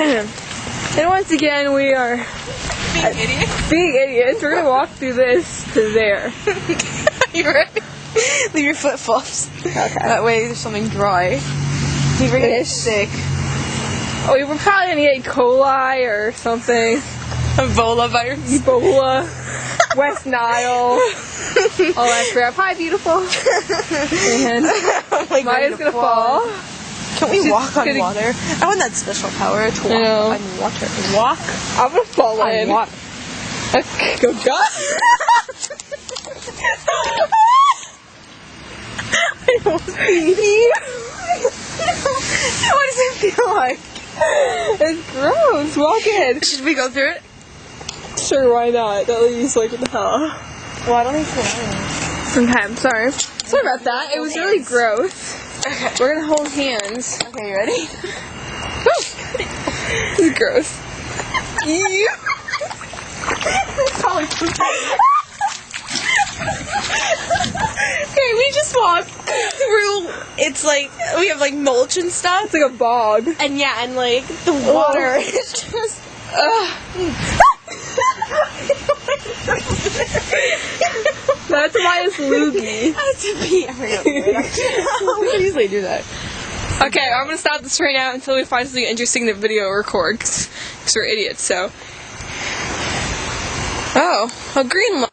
And once again, we are being idiots. We're gonna walk through this to there. You ready? Leave your flip flops. Okay. That way there's something dry. You're gonna get sick. Oh, we were probably gonna get E. coli or something. Ebola virus. Ebola. West Nile. All that crap. Hi, beautiful. And Like Maya's gonna fall. Can we She's walk on gonna- water? I want that special power to I know. walk on water. Walk I'm gonna fall on in. water. Okay, go jump. What does it feel like? It's gross. Walk in. Should we go through it? Sure, why not? At least, like, what the hell? Well, I don't think so. Okay, sorry. Sorry about that. It was really gross. Okay. We're gonna hold hands. Okay, you ready? This is gross. You. Okay, we just walked through. It's like we have like mulch and stuff, It's like a bog. and yeah, and like the water is just. That's Maya's loogie. I have to pee every other minute. We can easily do that. Okay, I'm gonna stop this right now until we find something interesting to video record, because we're idiots, so. Oh, a green light.